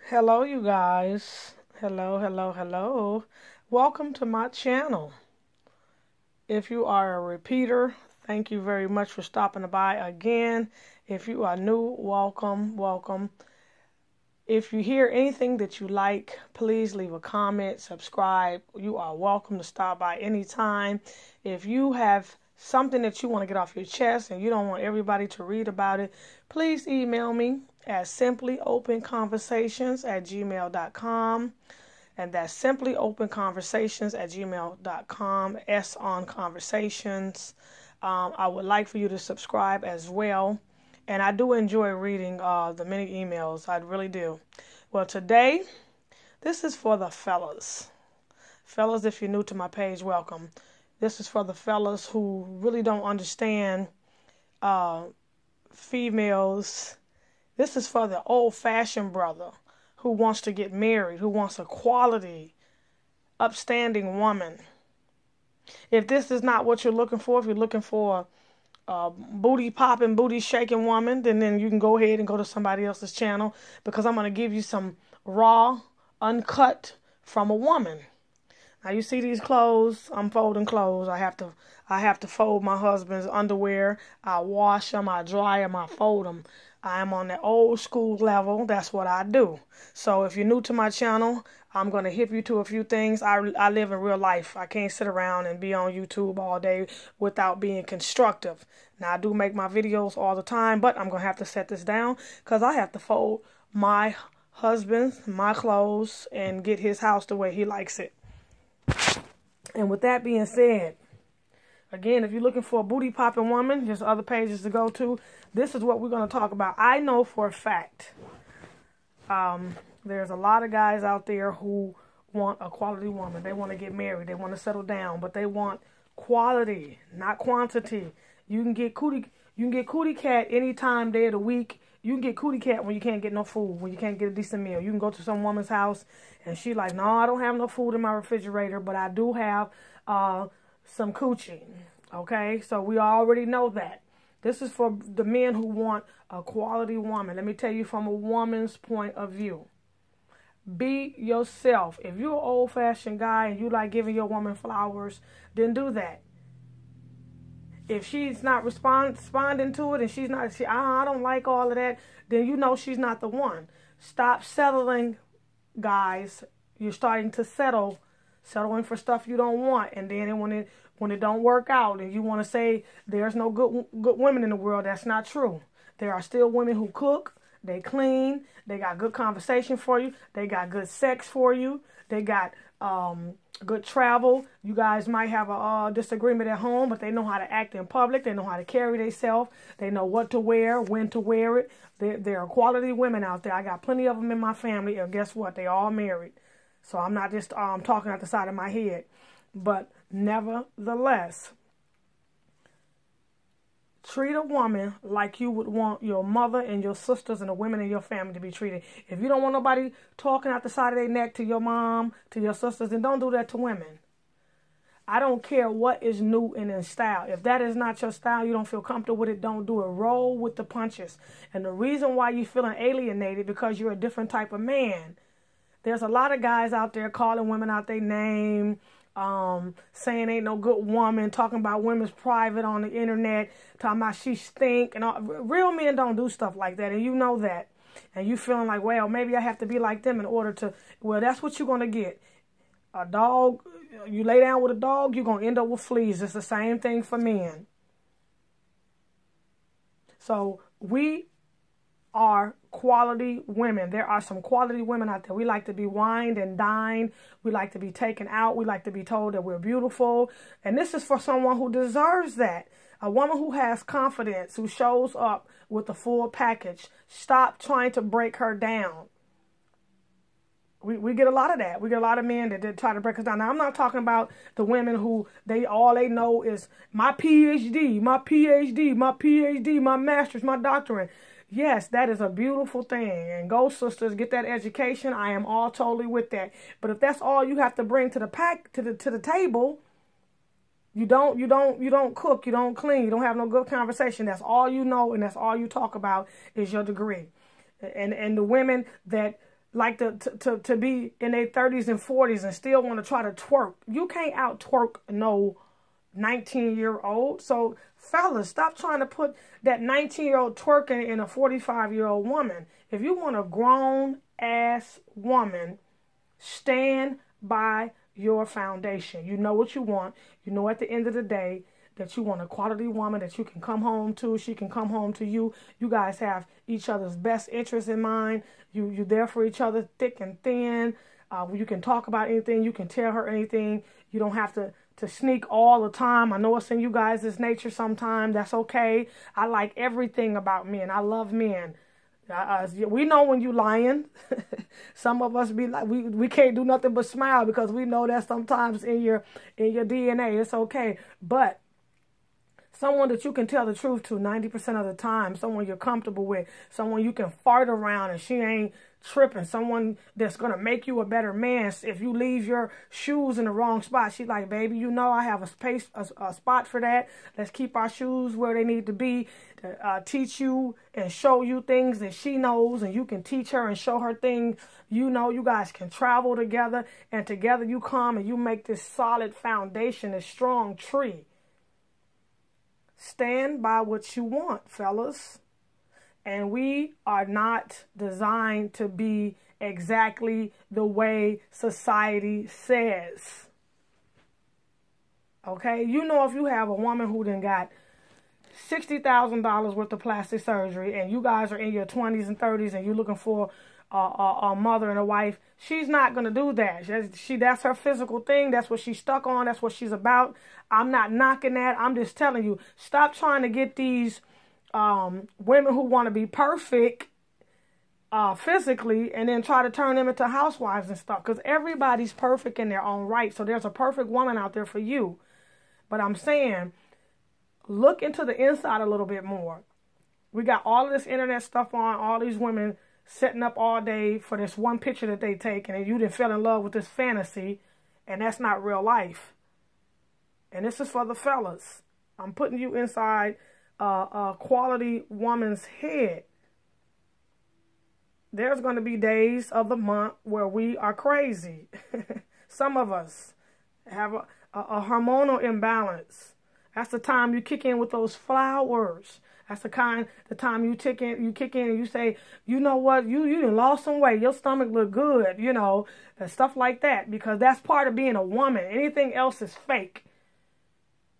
Hello, you guys. Hello. Welcome to my channel. If you are a repeater, thank you very much for stopping by again. If you are new, welcome. If you hear anything that you like, please leave a comment, subscribe. You are welcome to stop by anytime. If you have something that you want to get off your chest and you don't want everybody to read about it, please email me at simplyopenconversations@gmail.com. And that's simplyopenconversations@gmail.com. S on conversations. I would like for you to subscribe as well. And I do enjoy reading the many emails. I really do. Well, today, this is for the fellas. Fellas, if you're new to my page, welcome. This is for the fellas who really don't understand females. This is for the old-fashioned brother who wants to get married, who wants a quality, upstanding woman. If this is not what you're looking for, if you're looking for a booty popping, booty shaking woman, then you can go ahead and go to somebody else's channel, because I'm going to give you some raw, uncut from a woman. Now you see these clothes. I'm folding clothes. I have to fold my husband's underwear. I wash them, I dry them, I fold them. I am on the old school level. That's what I do. So if you're new to my channel, I'm going to hip you to a few things. I live in real life. I can't sit around and be on YouTube all day without being constructive. Now, I do make my videos all the time, but I'm going to have to set this down because I have to fold my husband's, my clothes, and get his house the way he likes it. And with that being said, again, if you're looking for a booty popping woman, just other pages to go to, this is what we're going to talk about. I know for a fact there's a lot of guys out there who want a quality woman. They want to get married. They want to settle down, but they want quality, not quantity. You can get cootie cat any time day of the week. You can get cootie cat when you can't get no food, when you can't get a decent meal. You can go to some woman's house and she like, no, I don't have no food in my refrigerator, but I do have some coochie. Okay, so we already know that. This is for the men who want a quality woman. Let me tell you from a woman's point of view. Be yourself. If you're an old-fashioned guy and you like giving your woman flowers, then do that. If she's not responding to it and she's not, I don't like all of that, then you know she's not the one. Stop settling, guys. You're starting to settling for stuff you don't want, and then when it don't work out, and you want to say there's no good women in the world, that's not true. There are still women who cook, they clean, they got good conversation for you, they got good sex for you, they got good travel. You guys might have a disagreement at home, but they know how to act in public. They know how to carry themselves. They know what to wear, when to wear it. There are quality women out there. I got plenty of them in my family, and guess what? They all married. So I'm not just talking out the side of my head. But nevertheless, treat a woman like you would want your mother and your sisters and the women in your family to be treated. If you don't want nobody talking out the side of their neck to your mom, to your sisters, then don't do that to women. I don't care what is new and in style. If that is not your style, you don't feel comfortable with it, don't do it. Roll with the punches. And the reason why you're feeling alienated because you're a different type of man. There's a lot of guys out there calling women out their name, saying ain't no good woman, talking about women's private on the internet, talking about she stink, and all. Real men don't do stuff like that, and you know that. And you feeling like, well, maybe I have to be like them in order to, well, that's what you're going to get. A dog, you lay down with a dog, you're going to end up with fleas. It's the same thing for men. So we are quality women. There are some quality women out there. We like to be wined and dined. We like to be taken out. We like to be told that we're beautiful. And this is for someone who deserves that. A woman who has confidence, who shows up with the full package. Stop trying to break her down. We get a lot of that. We get a lot of men that try to break us down. Now, I'm not talking about the women who all they know is my PhD, my PhD, my PhD, my master's, my doctorate. Yes, that is a beautiful thing. And go, sisters, get that education. I am all totally with that. But if that's all you have to bring to the table, you don't cook, you don't clean, you don't have no good conversation. That's all you know, and that's all you talk about is your degree. And the women that like to be in their 30s and 40s and still want to try to twerk. You can't out twerk no 19-year-old. So fellas, stop trying to put that 19-year-old twerking in a 45-year-old woman. If you want a grown ass woman, stand by your foundation. You know what you want. You know at the end of the day that you want a quality woman that you can come home to. She can come home to you. You guys have each other's best interests in mind. You're there for each other, thick and thin. You can talk about anything. You can tell her anything. You don't have to sneak all the time. I know it's in you guys' nature sometimes. That's okay. I like everything about men. I love men. We know when you lying. Some of us be like, we can't do nothing but smile because we know that sometimes in your DNA. It's okay. But someone that you can tell the truth to 90% of the time, someone you're comfortable with, someone you can fart around and she ain't tripping, someone that's going to make you a better man. If you leave your shoes in the wrong spot, she's like, baby, you know I have a spot for that. Let's keep our shoes where they need to be, to teach you and show you things that she knows, and you can teach her and show her things. You know, you guys can travel together, and together you come and you make this solid foundation, this strong tree. Stand by what you want, fellas. And we are not designed to be exactly the way society says. Okay? You know, if you have a woman who done got $60,000 worth of plastic surgery and you guys are in your 20s and 30s and you're looking for a mother and a wife, she's not going to do that. That's her physical thing. That's what she's stuck on. That's what she's about. I'm not knocking that. I'm just telling you, stop trying to get these women who want to be perfect physically and then try to turn them into housewives and stuff, because everybody's perfect in their own right. So there's a perfect woman out there for you. But I'm saying, look into the inside a little bit more. We got all of this internet stuff on, all these women setting up all day for this one picture that they take, and you didn't fell in love with this fantasy, and that's not real life. And this is for the fellas. I'm putting you inside a quality woman's head. There's going to be days of the month where we are crazy. Some of us have a hormonal imbalance. That's the time you kick in with those flowers. That's the time you kick in and you say, you know what, you done lost some weight. Your stomach look good, you know, and stuff like that. Because that's part of being a woman. Anything else is fake.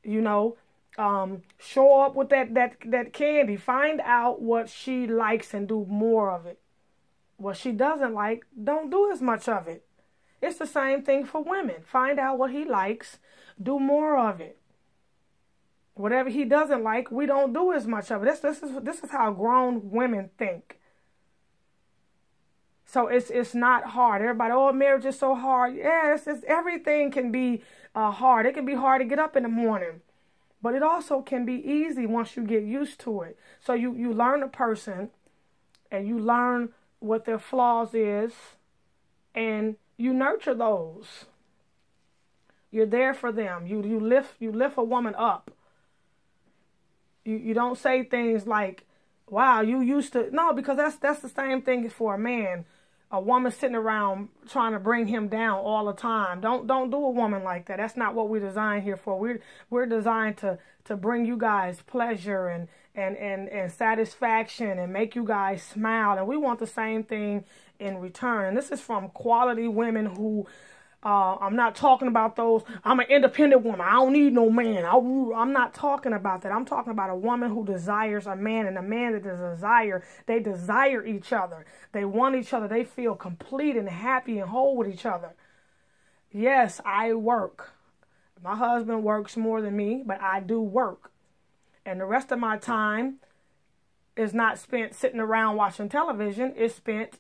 You know, show up with that candy. Find out what she likes and do more of it. What she doesn't like, don't do as much of it. It's the same thing for women. Find out what he likes, do more of it. Whatever he doesn't like, we don't do as much of it. This is how grown women think. So it's not hard. Everybody, oh, marriage is so hard. Yeah, everything can be hard. It can be hard to get up in the morning. But it also can be easy once you get used to it. So you learn a person and you learn what their flaws is and you nurture those. You're there for them. You lift a woman up. You don't say things like, wow, you used to. No, because that's the same thing for a man. A woman sitting around trying to bring him down all the time. Don't do a woman like that. That's not what we're designed here for. We're designed to bring you guys pleasure and satisfaction and make you guys smile. And we want the same thing in return. And this is from quality women who, I'm not talking about those, I'm an independent woman, I don't need no man. I'm not talking about that. I'm talking about a woman who desires a man, and a man that they desire each other. They want each other. They feel complete and happy and whole with each other. Yes, I work. My husband works more than me, but I do work. And the rest of my time is not spent sitting around watching television. It's spent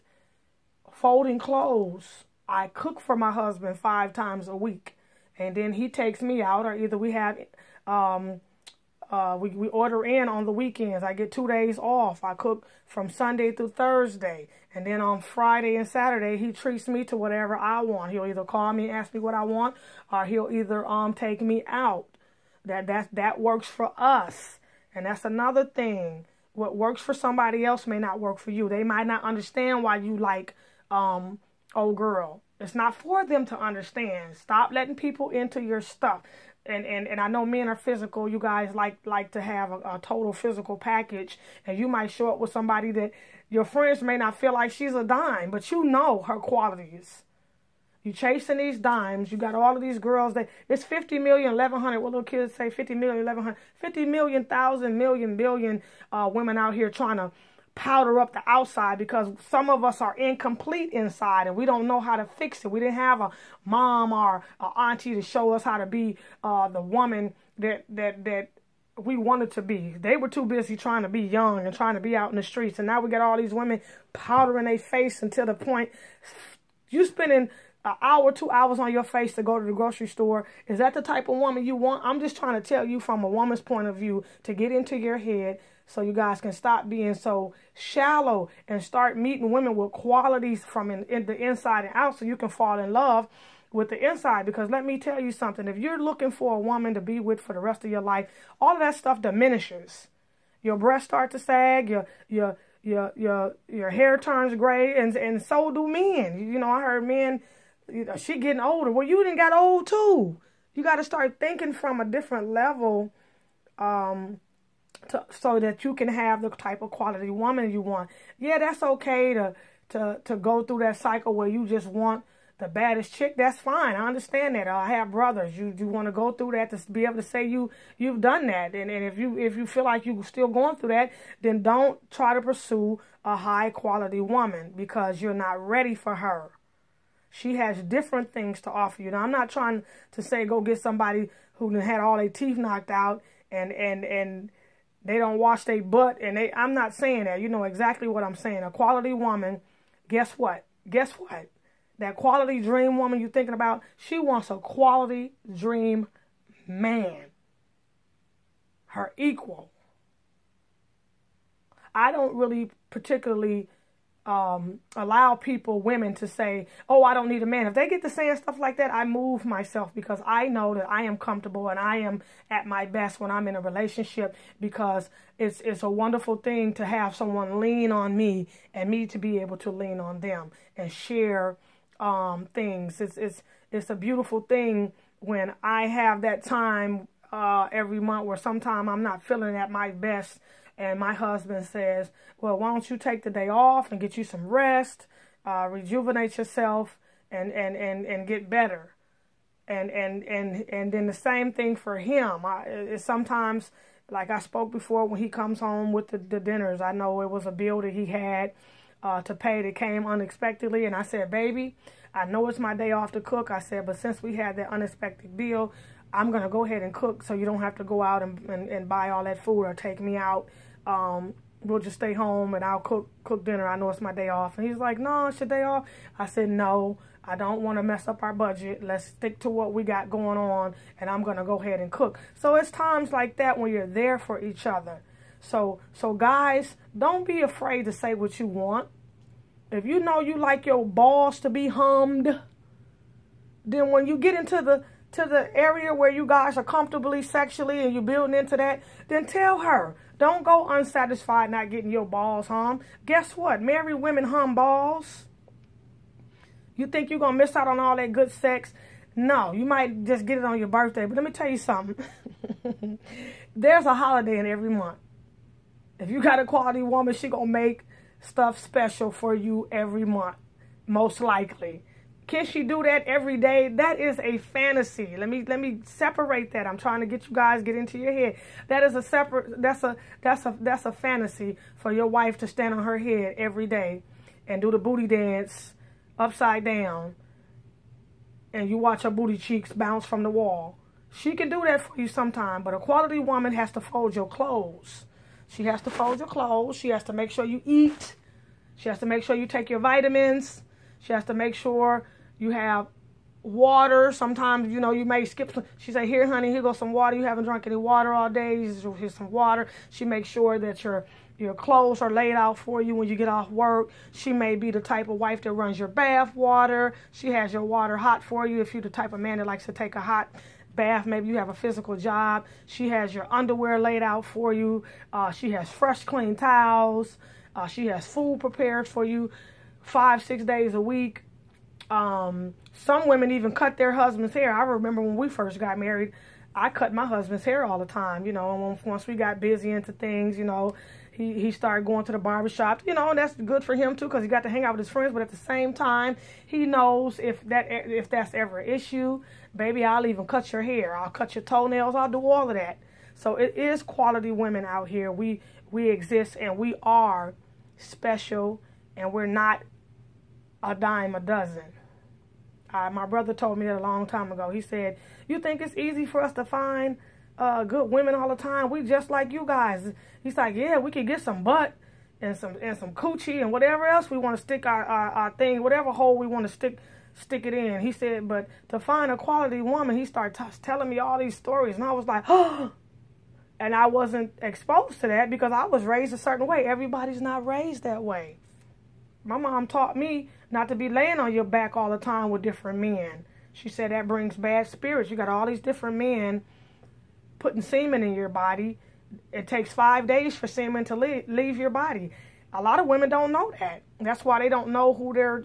folding clothes. I cook for my husband 5 times a week, and then he takes me out, or either we have, we order in on the weekends. I get 2 days off. I cook from Sunday through Thursday, and then on Friday and Saturday, he treats me to whatever I want. He'll either call me and ask me what I want, or he'll either take me out. That works for us, and that's another thing. What works for somebody else may not work for you. They might not understand why you like old girl. It's not for them to understand. Stop letting people into your stuff. And I know men are physical. You guys like to have a total physical package. And you might show up with somebody that your friends may not feel like she's a dime, but you know her qualities. You chasing these dimes. You got all of these girls that it's 50 million, 1,100. What little kids say? 50 million, 1,100. 50 million, thousand, million, billion women out here trying to powder up the outside because some of us are incomplete inside and we don't know how to fix it. We didn't have a mom or an auntie to show us how to be the woman that we wanted to be. They were too busy trying to be young and trying to be out in the streets. And now we got all these women powdering their face until the point you spending an hour, 2 hours on your face to go to the grocery store. Is that the type of woman you want? I'm just trying to tell you from a woman's point of view to get into your head so you guys can stop being so shallow and start meeting women with qualities from in the inside and out so you can fall in love with the inside. Because let me tell you something. If you're looking for a woman to be with for the rest of your life, all of that stuff diminishes. Your breasts start to sag, your hair turns gray, and so do men. You know, I heard men, she getting older. Well, you done got old too. You got to start thinking from a different level so that you can have the type of quality woman you want. Yeah, that's okay to go through that cycle where you just want the baddest chick. That's fine. I understand that. I have brothers. You want to go through that to be able to say you've done that. And if you feel like you're still going through that, then don't try to pursue a high quality woman because you're not ready for her. She has different things to offer you. Now, I'm not trying to say go get somebody who had all their teeth knocked out and they don't wash their butt. I'm not saying that. You know exactly what I'm saying. A quality woman, guess what? Guess what? That quality dream woman you're thinking about, she wants a quality dream man. Her equal. I don't really particularly allow women to say, oh, I don't need a man. If they get to saying stuff like that, I move myself because I know that I am comfortable and I am at my best when I'm in a relationship because it's a wonderful thing to have someone lean on me and me to be able to lean on them and share things. It's a beautiful thing when I have that time every month where sometime I'm not feeling at my best. And my husband says, well, why don't you take the day off and get you some rest, rejuvenate yourself, and get better. And then the same thing for him. It's sometimes, like I spoke before, when he comes home with the dinners, I know it was a bill that he had to pay that came unexpectedly. And I said, baby, I know it's my day off to cook. I said, but since we had that unexpected bill, I'm going to go ahead and cook so you don't have to go out and buy all that food or take me out. We'll just stay home and I'll cook dinner. I know it's my day off. And he's like, no, it's your day off. I said, no, I don't want to mess up our budget. Let's stick to what we got going on and I'm going to go ahead and cook. So it's times like that when you're there for each other. So guys, don't be afraid to say what you want. If you know you like your balls to be hummed, then when you get into the area where you guys are comfortably sexually and you're building into that, then tell her. Don't go unsatisfied not getting your balls hummed. Guess what? Married women hum balls. You think you're going to miss out on all that good sex? No, you might just get it on your birthday. But let me tell you something. There's a holiday in every month. If you got a quality woman, she going to make stuff special for you every month, most likely. Can she do that every day? That is a fantasy. Let me separate that. I'm trying to get you guys get into your head. That is that's a fantasy for your wife to stand on her head every day and do the booty dance upside down and you watch her booty cheeks bounce from the wall. She can do that for you sometime, but a quality woman has to fold your clothes. She has to fold your clothes. She has to make sure you eat. She has to make sure you take your vitamins. She has to make sure you have water. Sometimes, you know, you may skip some. She say, here, honey, here goes some water. You haven't drunk any water all day. Here's some water. She makes sure that your clothes are laid out for you when you get off work. She may be the type of wife that runs your bath water. She has your water hot for you if you're the type of man that likes to take a hot bath. Maybe you have a physical job. She has your underwear laid out for you. She has fresh, clean towels. She has food prepared for you 5-6 days a week. Some women even cut their husband's hair. I remember when we first got married, I cut my husband's hair all the time, you know, and once we got busy into things, you know, he started going to the barbershop, you know, and that's good for him too, because he got to hang out with his friends. But at the same time, he knows if that's ever an issue, baby, I'll even cut your hair. I'll cut your toenails. I'll do all of that. So it is quality women out here. We exist, and we are special, and we're not a dime a dozen. My brother told me that a long time ago. He said, you think it's easy for us to find good women all the time? We just like you guys. He's like, yeah, we can get some butt and some coochie and whatever else we want to stick our thing, whatever hole we want to stick it in. He said, but to find a quality woman, he started telling me all these stories, and I was like, oh. And I wasn't exposed to that because I was raised a certain way. Everybody's not raised that way. My mom taught me not to be laying on your back all the time with different men. She said that brings bad spirits. You got all these different men putting semen in your body. It takes 5 days for semen to leave your body. A lot of women don't know that. That's why they don't know who their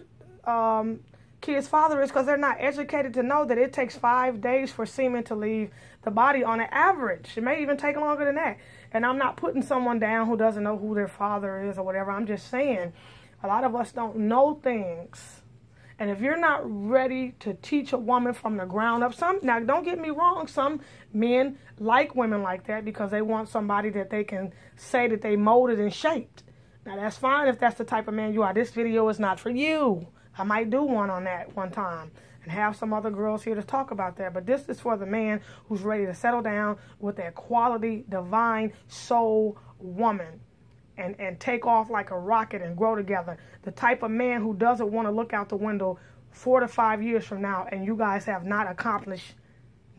kid's father is, because they're not educated to know that it takes 5 days for semen to leave the body on an average. It may even take longer than that. And I'm not putting someone down who doesn't know who their father is or whatever. I'm just saying a lot of us don't know things. And if you're not ready to teach a woman from the ground up, now don't get me wrong, some men like women like that because they want somebody that they can say that they molded and shaped. Now that's fine if that's the type of man you are. This video is not for you. I might do one on that one time and have some other girls here to talk about that. But this is for the man who's ready to settle down with that quality, divine soul woman. And take off like a rocket and grow together. The type of man who doesn't want to look out the window 4 to 5 years from now and you guys have not accomplished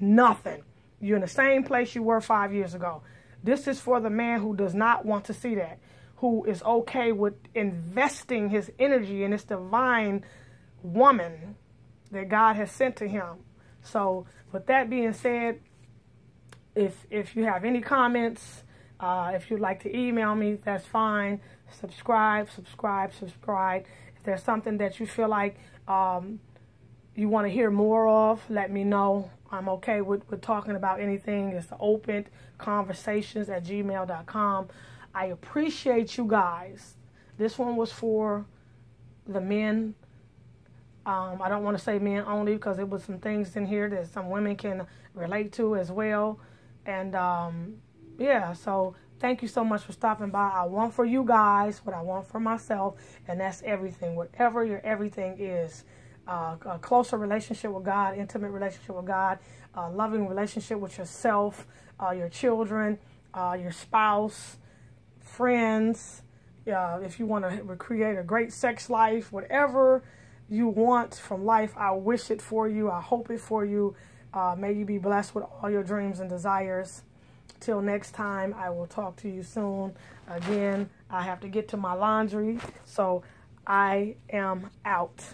nothing. You're in the same place you were 5 years ago. This is for the man who does not want to see that, who is okay with investing his energy in this divine woman that God has sent to him. So with that being said, if you have any comments, if you'd like to email me, that's fine. Subscribe. If there's something that you feel like you want to hear more of, let me know. I'm okay with talking about anything. It's open conversations at gmail.com. I appreciate you guys. This one was for the men. I don't want to say men only because there was some things in here that some women can relate to as well. And yeah, so thank you so much for stopping by. I want for you guys what I want for myself, and that's everything. Whatever your everything is, a closer relationship with God, intimate relationship with God, a loving relationship with yourself, your children, your spouse, friends. If you want to create a great sex life, whatever you want from life, I wish it for you. I hope it for you. May you be blessed with all your dreams and desires. Till next time, I will talk to you soon. Again, I have to get to my laundry, so I am out.